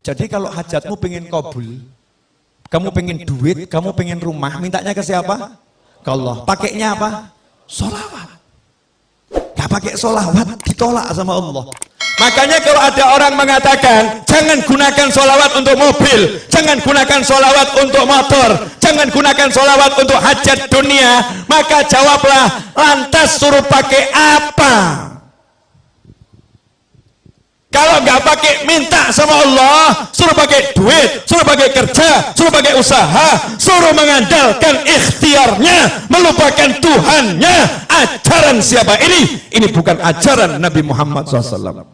Jadi kalau hajatmu pengen kabul, kamu pengen duit, kamu pengen rumah, mintanya ke siapa? Ke Allah. Pakainya apa? Sholawat. Gak pakai sholawat, ditolak sama Allah. Makanya kalau ada orang mengatakan, jangan gunakan sholawat untuk mobil, jangan gunakan sholawat untuk motor, jangan gunakan sholawat untuk hajat dunia, maka jawablah, lantas suruh pakai apa? Kalau nggak pakai minta sama Allah, suruh pakai duit, suruh pakai kerja, suruh pakai usaha, suruh mengandalkan ikhtiarnya, melupakan Tuhannya. Ajaran siapa ini? Ini bukan ajaran Nabi Muhammad SAW.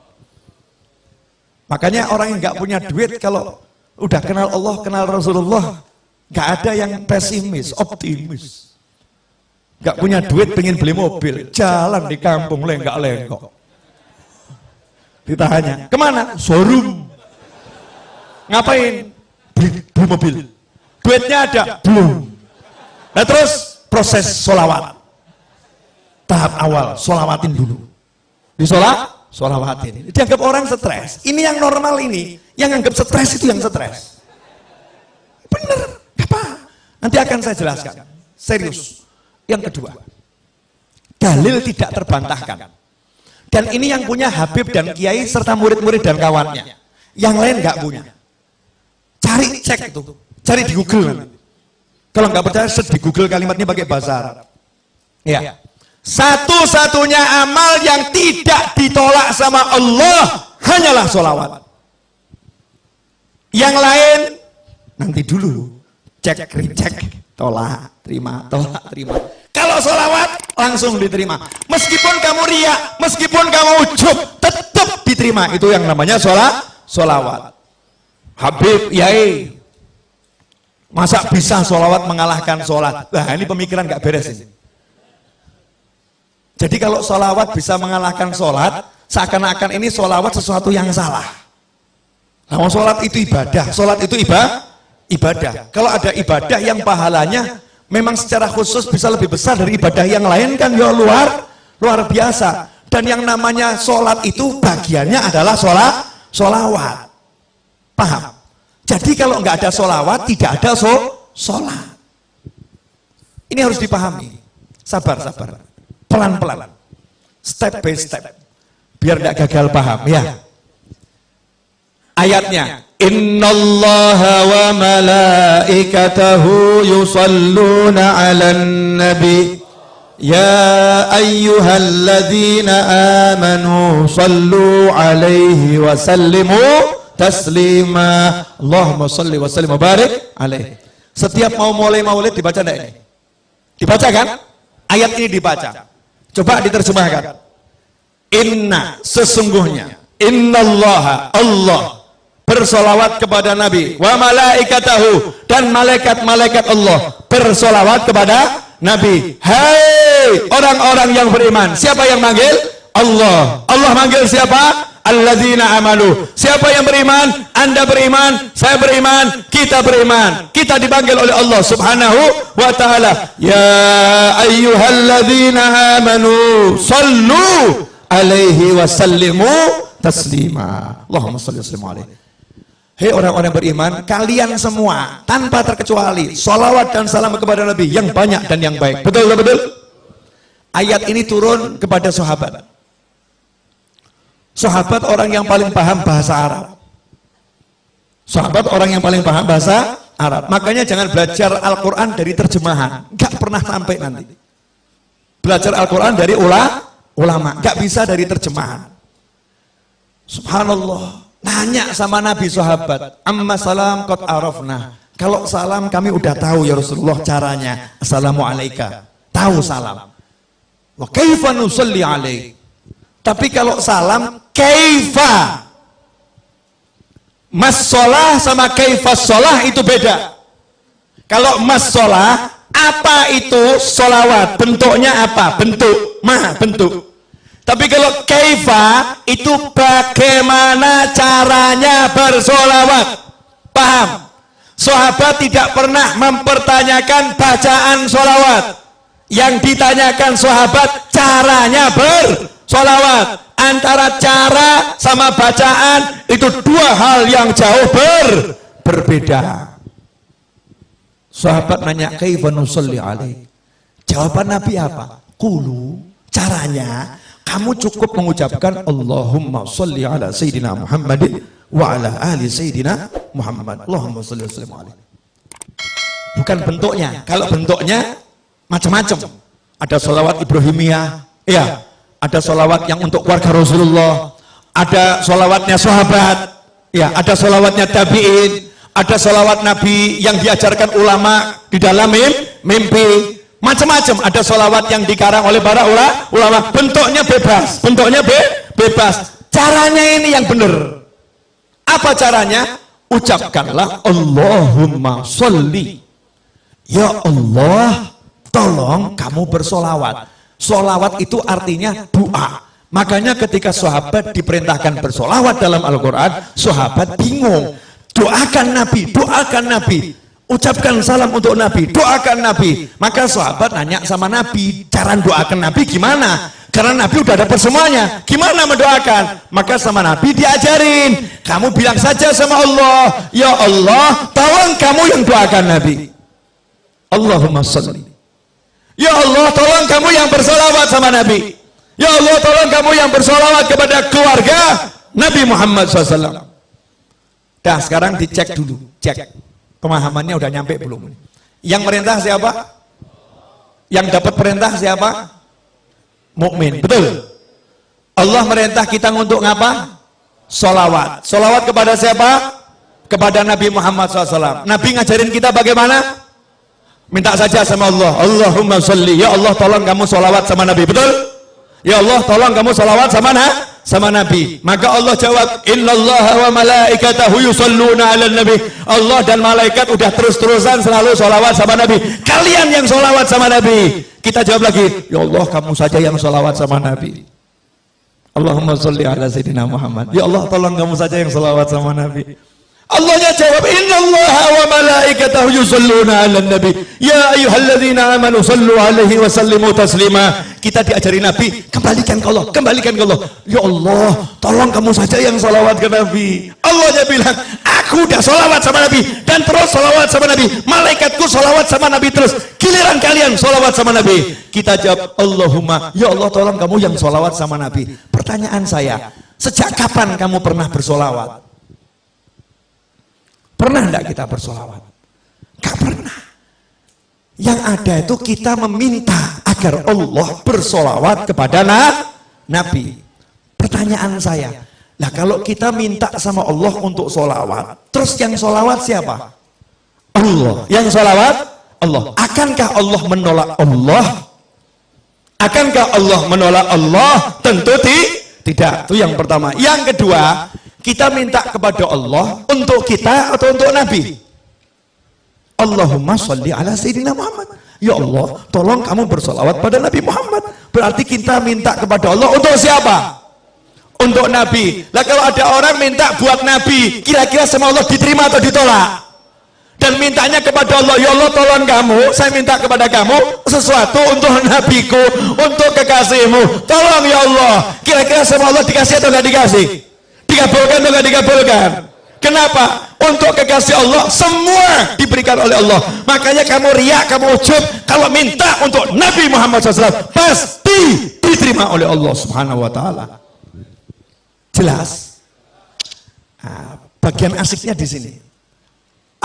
Makanya orang yang nggak punya duit kalau udah kenal Allah, kenal Rasulullah, nggak ada yang pesimis, optimis. Nggak punya duit pengen beli mobil, jalan di kampung lenggak-lenggok. Ditanya, kemana? Showroom. Ngapain? Beli mobil. Duitnya ada? Belum. Nah terus proses sholawat. Tahap awal, sholawatin dulu. Sholawatin. Dianggap orang stres. Ini yang normal ini. Yang anggap stres itu yang stres. Bener. Apa? Nanti akan saya jelaskan. Serius. Yang kedua. Dalil tidak terbantahkan. Dan ini yang punya Habib dan Kiai serta murid-murid dan kawannya. Yang lain nggak punya. Cari cek itu, cari di Google nanti. Kalau nggak percaya, di Google kalimatnya pakai bahasa Arab. Ya. Satu-satunya amal yang tidak ditolak sama Allah hanyalah sholawat. Yang lain nanti dulu, cek, recheck, tolak, terima, tolak, terima. Kalau sholawat langsung diterima. Meskipun kamu riak, meskipun kamu ujub, tetap diterima. Itu yang namanya sholawat. Habib, Yai, masa bisa sholawat mengalahkan sholat? Nah ini pemikiran gak beres ini. Jadi kalau sholawat bisa mengalahkan sholat, seakan-akan ini sholawat sesuatu yang salah. Nah, sholat itu ibadah, sholat itu ibadah. Kalau ada ibadah yang pahalanya memang secara khusus bisa lebih besar dari ibadah yang lain kan ya luar biasa. Dan yang namanya sholat itu bagiannya adalah sholawat. Paham? Jadi kalau nggak ada sholawat tidak ada sholat. Ini harus dipahami. Sabar. Pelan-pelan. Step by step. Biar nggak gagal paham ya. Ayatnya, innallaha wa malaikatahu yusalluna 'alan nabi ya ayyuhalladzina amanu sallu 'alaihi wa sallimu taslima. Allahumma shalli wa sallim wa barik alaihi. Setiap mau mulai maulid dibaca enggak ini? Dibaca kan? Ayat ini dibaca. Coba diterjemahkan. Inna, sesungguhnya, innallaha, Allah bersolawat kepada Nabi, wa malaikatahu, dan malaikat-malaikat Allah bersolawat kepada Nabi. Hai orang-orang yang beriman. Siapa yang manggil? Allah. Allah manggil siapa? Alladzina amanu. Siapa yang beriman? Anda beriman, saya beriman, kita beriman. Kita dipanggil oleh Allah Subhanahu wa ta'ala. Ya ayyuhalladzina amanu sallu alaihi wa sallimu taslima. Allahumma salli wa sallim alaihi. Hei orang-orang beriman, kalian semua tanpa terkecuali sholawat dan salam kepada Nabi yang banyak dan yang baik. Betul? Ayat ini turun kepada sahabat. Sahabat orang yang paling paham bahasa Arab. Sahabat orang yang paling paham bahasa Arab. Makanya jangan belajar Al-Quran dari terjemahan. Gak pernah sampai nanti. Belajar Al-Quran dari ulama. Gak bisa dari terjemahan. Subhanallah. Nanya sama Nabi sahabat. Amma salam qad arafna. Kalau salam kami udah tahu ya Rasulullah caranya. Assalamualaikum. Tahu salam. Wa kaifa nusalli alaik. Tapi kalau salam kaifa. Mas sholah sama kaifa sholah itu beda. Kalau mas sholah, apa itu sholawat? Bentuknya apa? Bentuk. Bentuk. Tapi kalau kaifa itu bagaimana caranya bersolawat. Paham? Sahabat tidak pernah mempertanyakan bacaan sholawat. Yang ditanyakan sahabat caranya bersolawat. antara cara sama bacaan itu dua hal yang jauh berbeda. Sahabat nanya, kaifa nusalli alaik? Jawaban Nabi apa? Qulu, caranya kamu cukup mengucapkan Allahumma sholli ala sayyidina Muhammadin wa ala ali sayyidina Muhammad. Allahumma sholli wa sallim alaihi. Bukan bentuknya. Kalau bentuknya macam-macam. Ada sholawat Ibrahimiyah, ya. Ada sholawat yang untuk keluarga Rasulullah. Ada sholawatnya sahabat, ya. Ada sholawatnya tabi'in. Ada sholawat Nabi yang diajarkan ulama di dalam mimpi. Macam-macam. Ada sholawat yang dikarang oleh para ulama. Bentuknya bebas. Bentuknya bebas. Caranya ini yang benar. Apa caranya? Ucapkanlah Allahumma sholli. Ya Allah, tolong kamu bersolawat. Solawat itu artinya doa. Makanya ketika sahabat diperintahkan bersolawat dalam Al-Quran, sahabat bingung. Doakan Nabi, doakan Nabi. Ucapkan salam untuk Nabi, doakan Nabi. Maka sahabat nanya sama Nabi, cara doakan Nabi gimana? Karena Nabi udah dapat semuanya, gimana mendoakan? Maka sama Nabi diajarin, kamu bilang saja sama Allah, ya Allah, tolong kamu yang doakan Nabi. Allahumma sholli. Ya Allah, tolong kamu yang bersolawat sama Nabi. Ya Allah, tolong kamu yang bersolawat kepada keluarga Nabi Muhammad SAW. Dah, sekarang dicek dulu, cek pemahamannya udah nyampe belum? Yang merintah siapa? Yang dapat perintah siapa? Mukmin, betul. Allah merintah kita untuk ngapa? Solawat. Solawat kepada siapa? Kepada Nabi Muhammad SAW. Nabi ngajarin kita bagaimana? Minta saja sama Allah. Allahumma sholli. Ya Allah, tolong kamu solawat sama Nabi, betul? Ya Allah, tolong kamu solawat sama Nabi. Maka Allah jawab, innallaha wa malaikatahu yusholluna ala nabi. Allah dan malaikat udah terus-terusan selalu solawat sama Nabi. Kalian yang solawat sama Nabi. Kita jawab lagi, ya Allah, kamu saja yang solawat sama Nabi. Allahumma sholli ala sayyidina Muhammad. Ya Allah, tolong kamu saja yang solawat sama Nabi. Allahnya jawab, innallaha wa malaikatahu yusholluna ala nabi. Ya ayyuhalladzina amanu sallu alaihi wa sallimu taslima. Kita diajari Nabi, kembalikan ke Allah, kembalikan ke Allah. Ya Allah, tolong kamu saja yang salawat ke Nabi. Allahnya bilang, aku udah salawat sama Nabi dan terus salawat sama Nabi. Malaikatku salawat sama Nabi terus. Giliran kalian salawat sama Nabi. Kita jawab, Allahumma, ya Allah, tolong kamu yang salawat sama Nabi. Pertanyaan saya, sejak kapan kamu pernah bersolawat? Pernah enggak kita bersolawat? Gak pernah. Yang ada itu kita meminta agar Allah bersolawat kepada Nabi. Pertanyaan saya, nah kalau kita minta sama Allah untuk solawat, terus yang solawat siapa? Allah. Yang solawat Allah. Akankah Allah menolak Allah? Akankah Allah menolak Allah? Tentu tidak. Itu yang pertama. Yang kedua, kita minta kepada Allah untuk kita atau untuk Nabi? Allahumma sholli ala sayyidina Muhammad. Ya Allah, tolong kamu bersolawat pada Nabi Muhammad. Berarti kita minta kepada Allah untuk siapa? Untuk Nabi. Lah kalau ada orang minta buat Nabi, kira-kira sama Allah diterima atau ditolak? Dan mintanya kepada Allah, ya Allah, tolong kamu, saya minta kepada kamu sesuatu untuk Nabiku, untuk kekasihmu. Tolong ya Allah, kira-kira sama Allah dikasih atau nggak dikasih? Dikabulkan atau nggak dikabulkan? Kenapa? Untuk kekasih Allah semua diberikan oleh Allah. Makanya kamu riak, kamu ujub, kalau minta untuk Nabi Muhammad SAW pasti diterima oleh Allah Subhanahu Wa Taala. Jelas? Nah, bagian asiknya di sini.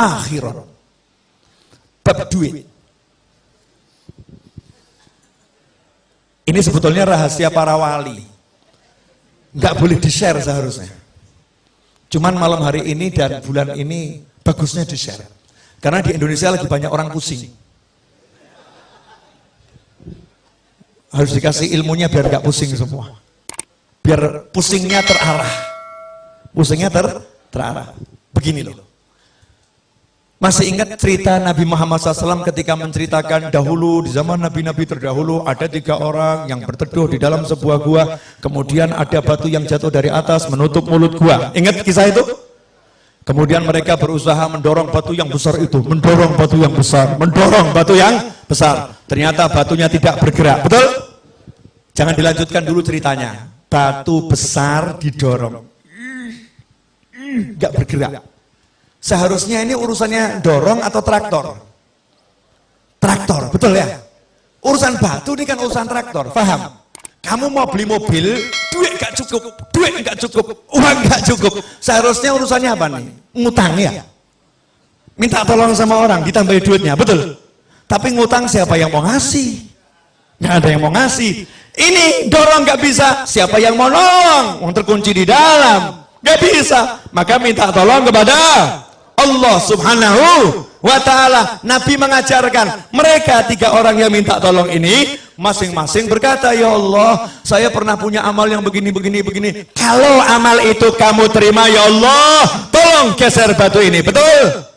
Akhirat, bab duit. Ini sebetulnya rahasia para wali. Nggak boleh di-share seharusnya. Cuman malam hari ini dan bulan ini bagusnya di-share. Karena di Indonesia lagi banyak orang pusing. Harus dikasih ilmunya biar nggak pusing semua. Biar pusingnya terarah. Pusingnya terarah. Begini loh. Masih ingat cerita Nabi Muhammad SAW ketika menceritakan dahulu di zaman Nabi-Nabi terdahulu ada 3 orang yang berteduh di dalam sebuah gua, kemudian ada batu yang jatuh dari atas menutup mulut gua. Ingat kisah itu? Kemudian mereka berusaha mendorong batu yang besar itu, mendorong batu yang besar, mendorong batu yang besar. Ternyata batunya tidak bergerak, betul? Jangan dilanjutkan dulu ceritanya. batu besar didorong, nggak bergerak. Seharusnya ini urusannya dorong atau traktor? Traktor, betul ya? Urusan batu ini kan urusan traktor, paham? Kamu mau beli mobil, duit nggak cukup, uang nggak cukup. Seharusnya urusannya apa nih? Ngutang ya? Minta tolong sama orang, ditambahin duitnya, betul? Tapi ngutang siapa yang mau ngasih? Nggak ada yang mau ngasih. Ini dorong nggak bisa, siapa yang mau nolong? Yang terkunci di dalam, nggak bisa. Maka minta tolong kepada Allah Subhanahu wa ta'ala. Nabi mengajarkan mereka 3 orang yang minta tolong ini masing-masing berkata, ya Allah, saya pernah punya amal yang begini. Kalau amal itu kamu terima, ya Allah, tolong geser batu ini, betul?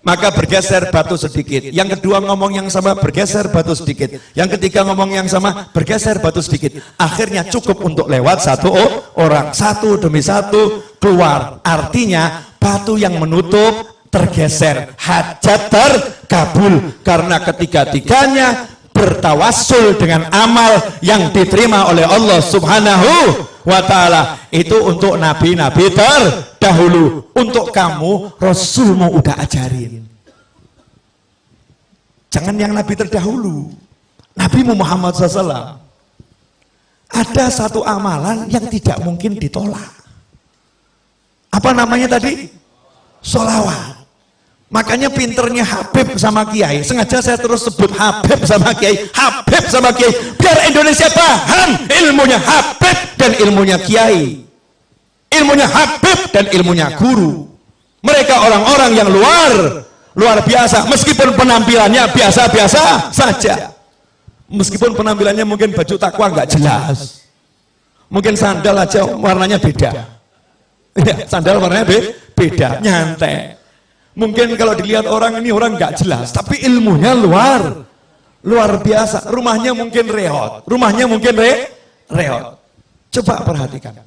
Maka bergeser batu sedikit. Yang kedua ngomong yang sama, bergeser batu sedikit. Yang ketiga ngomong yang sama, bergeser batu sedikit. Akhirnya cukup untuk lewat 1 orang. 1 demi 1 keluar. Artinya batu yang menutup tergeser. Hajat terkabul. Karena ketiga-tiganya bertawassul dengan amal yang diterima oleh Allah Subhanahu wa ta'ala. Itu untuk nabi-nabi terdahulu. Untuk kamu, Rasulmu udah ajarin. Jangan yang nabi terdahulu. Nabi Muhammad SAW. Ada satu amalan yang tidak mungkin ditolak. Apa namanya tadi? Sholawat. Makanya pinternya Habib sama Kiai. Sengaja saya terus sebut Habib sama Kiai. Habib sama Kiai. Biar Indonesia paham ilmunya Habib dan ilmunya Kiai. Ilmunya Habib dan ilmunya guru. Mereka orang-orang yang luar biasa. Meskipun penampilannya biasa-biasa saja. Meskipun penampilannya mungkin baju takwa nggak jelas. Mungkin sandal aja warnanya beda. Ya, sandal warnanya beda, nyantai. Mungkin kalau dilihat orang ini orang nggak jelas, tapi ilmunya luar biasa. Rumahnya mungkin reot, reot. Coba perhatikan.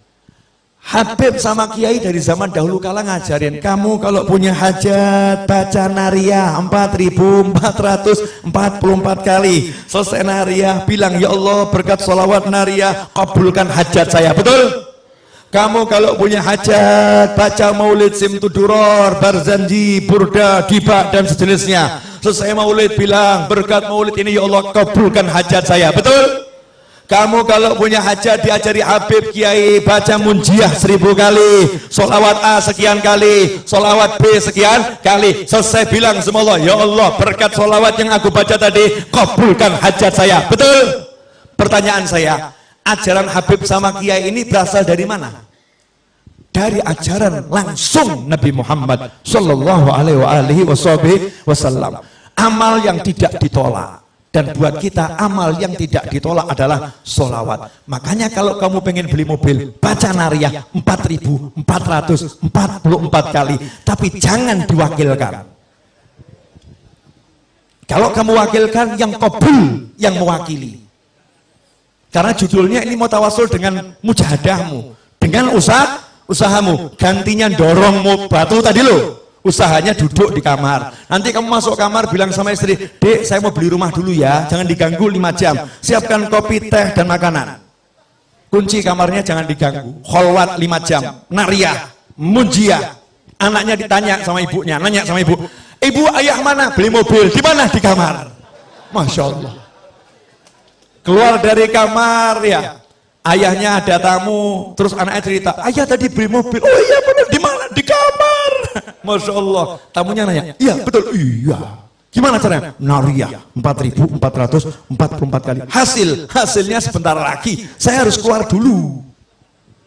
Habib sama Kiai dari zaman dahulu kala ngajarin, kamu kalau punya hajat baca nariyah 4.444 kali. Selesai nariyah bilang, ya Allah berkat sholawat nariyah kabulkan hajat saya, betul? Kamu kalau punya hajat baca maulid simtuduror, barzanji, burda, dibak dan sejenisnya. Selesai maulid bilang berkat maulid ini ya Allah kabulkan hajat saya, betul? Kamu kalau punya hajat diajari Habib Kiai baca munjiah 1000 kali, sholawat A sekian kali, sholawat B sekian kali. Selesai bilang semua Allah, ya Allah berkat sholawat yang aku baca tadi kabulkan hajat saya, betul? Pertanyaan saya, ajaran Habib sama Kiai ini berasal dari mana? Dari ajaran langsung Nabi Muhammad Sallallahu Alaihi Wasallam. Amal yang tidak ditolak. Dan buat kita amal yang tidak ditolak adalah sholawat. Makanya kalau kamu pengen beli mobil, baca nariyah 4.444 kali. Tapi jangan diwakilkan. Kalau kamu wakilkan, yang qabul yang mewakili. Karena judulnya ini mau tawasul dengan mujahadahmu, dengan usahamu. Gantinya dorong batu tadi loh. Usahanya duduk di kamar. Nanti kamu masuk kamar bilang sama istri, Dek saya mau beli rumah dulu ya, jangan diganggu 5 jam. Siapkan kopi, teh dan makanan. Kunci kamarnya jangan diganggu. Kholwat 5 jam. Nariyah, munjiah. Anaknya ditanya sama ibunya, nanya sama ibu, ibu ayah mana? Beli mobil. Di mana? Di kamar. Masya Allah. Keluar dari kamar ya, ayahnya ada tamu, terus anaknya cerita, ayah tadi beli mobil. Oh iya benar, di mana? Di kamar. Masya Allah. Tamunya nanya, iya betul, iya. Gimana caranya? Nariyah 4.444 kali. Hasilnya sebentar lagi saya harus keluar dulu.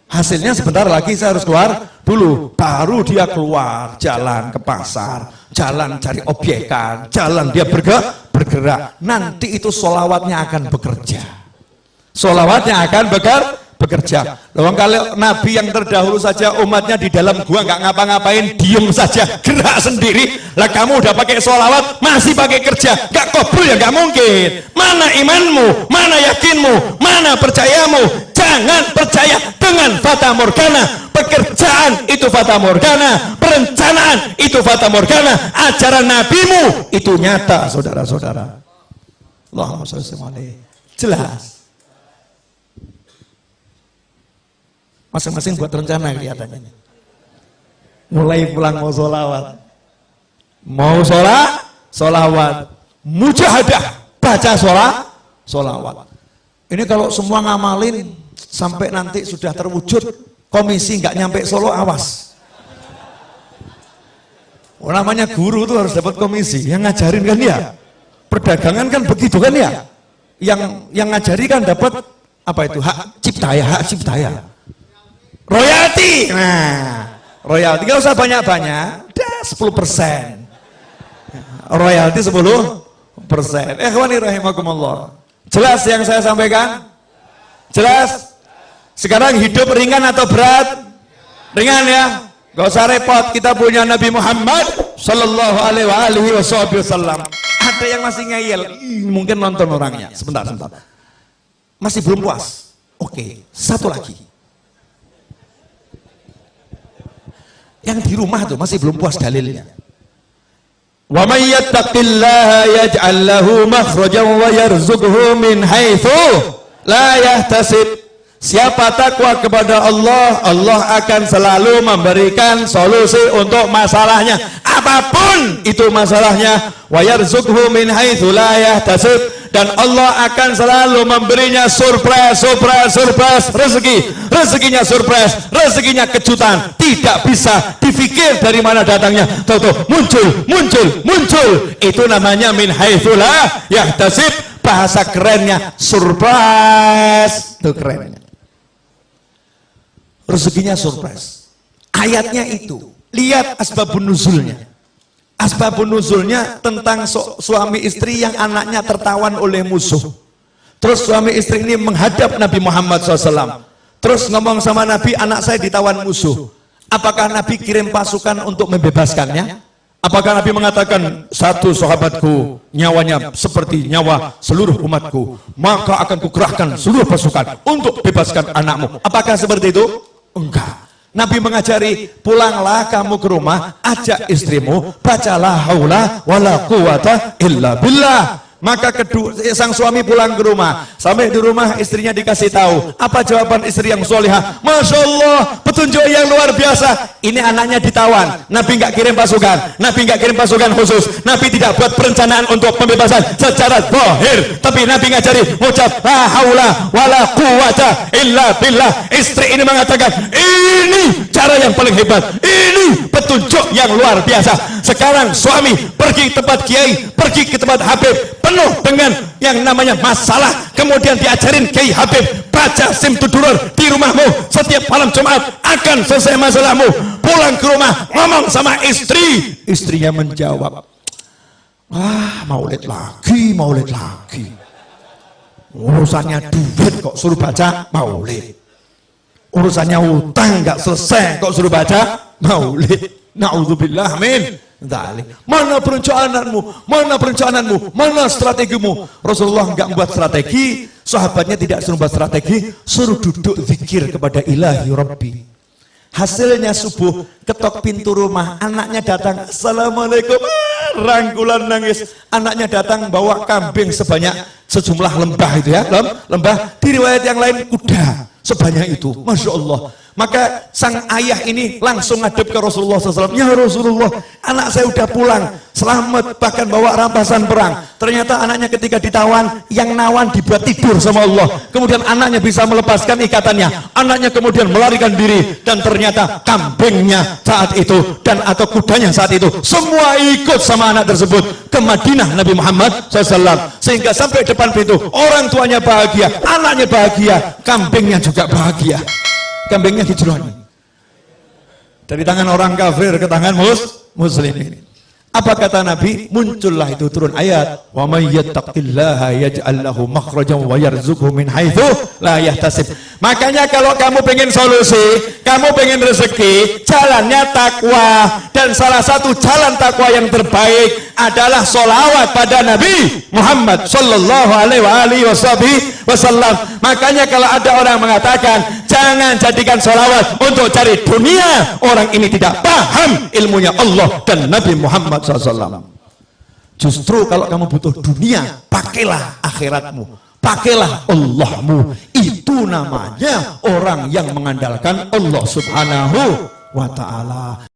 Hasilnya sebentar lagi saya harus keluar dulu. Baru dia keluar, jalan ke pasar, jalan cari obyekan, jalan dia bergerak. Nanti itu sholawatnya akan bekerja. Sholawatnya akan bekerja. Loh, kalau Nabi yang terdahulu saja umatnya di dalam gua nggak ngapa-ngapain, diem saja, gerak sendiri. Lah kamu udah pakai sholawat, masih pakai kerja, nggak kabul ya nggak mungkin. Mana imanmu? Mana yakinmu? Mana percayamu? Jangan percaya dengan fata morgana. Pekerjaan itu fata morgana, perencanaan itu fata morgana. Ajaran nabimu itu nyata, saudara-saudara. Allahumma shalli alaihi. Jelas. Masing-masing buat rencana kelihatannya. Mulai pulang mau sholawat. Mau sholawat. Mujahadah, baca sholawat. Ini kalau semua ngamalin sampai nanti sudah terwujud, komisi nggak nyampe Solo, awas. Namanya guru tuh harus dapat komisi, yang ngajarin kan ya. Perdagangan kan begitu kan ya. Yang ngajari kan dapat apa itu, hak cipta ya. Royalti. Nah, royalti nggak usah banyak-banyak, udah 10%. Royalti 10%. Ikhwani rahimakumullah. Jelas yang saya sampaikan? Jelas? Sekarang hidup ringan atau berat? Ringan ya? Gak usah repot, kita punya Nabi Muhammad sallallahu alaihi wasallam. Ada yang masih ngeyel, mungkin nonton orangnya. Sebentar. Masih belum puas. Oke, satu lagi. Yang di rumah tuh masih belum puas dalilnya. Wa may yattaqillaha yaj'al lahu makhrajan wa yarzuqhu min haitsu la yahtasib. Siapa takwa kepada Allah, Allah akan selalu memberikan solusi untuk masalahnya, apapun itu masalahnya. Wa yarzuqhu min haitsu la yahtasib. Dan Allah akan selalu memberinya surprise rezekinya surprise, rezekinya kejutan, tidak bisa difikir dari mana datangnya, tahu-tahu muncul. Itu namanya min haitsu la yahtasib. Bahasa kerennya surprise, itu kerennya. Rezekinya surprise. Ayatnya itu, lihat asbabun nuzulnya. Asbabun nuzulnya tentang suami istri yang anaknya tertawan oleh musuh. Terus suami istri ini menghadap Nabi Muhammad SAW. Terus ngomong sama Nabi, anak saya ditawan musuh. Apakah Nabi kirim pasukan untuk membebaskannya? Apakah Nabi mengatakan, satu sahabatku nyawanya seperti nyawa seluruh umatku, maka akan kukerahkan seluruh pasukan untuk bebaskan anakmu? Apakah seperti itu? Enggak. Nabi mengajari, pulanglah kamu ke rumah, ajak istrimu, bacalah haula wala quwata illa billah. Maka sang suami pulang ke rumah. Sampai di rumah istrinya dikasih tahu. Apa jawaban istri yang solihah? Masya Allah, petunjuk yang luar biasa. Ini anaknya ditawan. Nabi nggak kirim pasukan. Nabi nggak kirim pasukan khusus. Nabi tidak buat perencanaan untuk pembebasan secara zahir. Tapi Nabi ngajari ucap la haula wala quwata illa billah. Istri ini mengatakan, ini cara yang paling hebat. Ini petunjuk yang luar biasa. Sekarang suami pergi ke tempat kiai, pergi ke tempat habib, penuh dengan yang namanya masalah, kemudian diajarin Kiai Habib, baca Simtudurur di rumahmu setiap malam Jumat, akan selesai masalahmu. Pulang ke rumah, ngomong sama istri, istrinya menjawab, maulid lagi, urusannya duit kok suruh baca maulid, urusannya utang nggak selesai kok suruh baca maulid. Na'udzubillah, amin. Mana perencanaanmu? Mana strategimu? Rasulullah enggak membuat strategi, sahabatnya tidak suruh buat strategi, suruh duduk zikir kepada Ilahi Rabbi. Hasilnya subuh, ketok pintu rumah, anaknya datang, assalamualaikum, rangkulan nangis. Anaknya datang bawa kambing sejumlah lembah itu ya, lembah. Di riwayat yang lain kuda sebanyak itu, masya Allah. Maka sang ayah ini langsung ngadep ke Rasulullah SAW. Ya Rasulullah, anak saya udah pulang, selamat, bahkan bawa rampasan perang. Ternyata anaknya ketika ditawan, yang nawan dibuat tidur sama Allah. Kemudian anaknya bisa melepaskan ikatannya. Anaknya kemudian melarikan diri. Dan ternyata kambingnya saat itu, dan atau kudanya saat itu, semua ikut sama anak tersebut ke Madinah Nabi Muhammad SAW. Sehingga sampai depan pintu, orang tuanya bahagia, anaknya bahagia, kambingnya juga bahagia. Kambingnya hijrah dari tangan orang kafir ke tangan muslimin. Apa kata Nabi? Muncullah itu turun ayat, wa may yattaqillaha yaj'al lahu makhrajan wa yarzuqhu min haitsu la yahtasib. Makanya kalau kamu pengen solusi, kamu pengen rezeki, jalannya takwa. Dan salah satu jalan takwa yang terbaik adalah sholawat pada Nabi Muhammad sallallahu alaihi wasallam. Makanya kalau ada orang mengatakan jangan jadikan sholawat untuk cari dunia, orang ini tidak paham ilmunya Allah dan Nabi Muhammad SAW. Justru kalau kamu butuh dunia, pakailah akhiratmu. pakailah Allahmu. Itu namanya orang yang mengandalkan Allah Subhanahu wa ta'ala.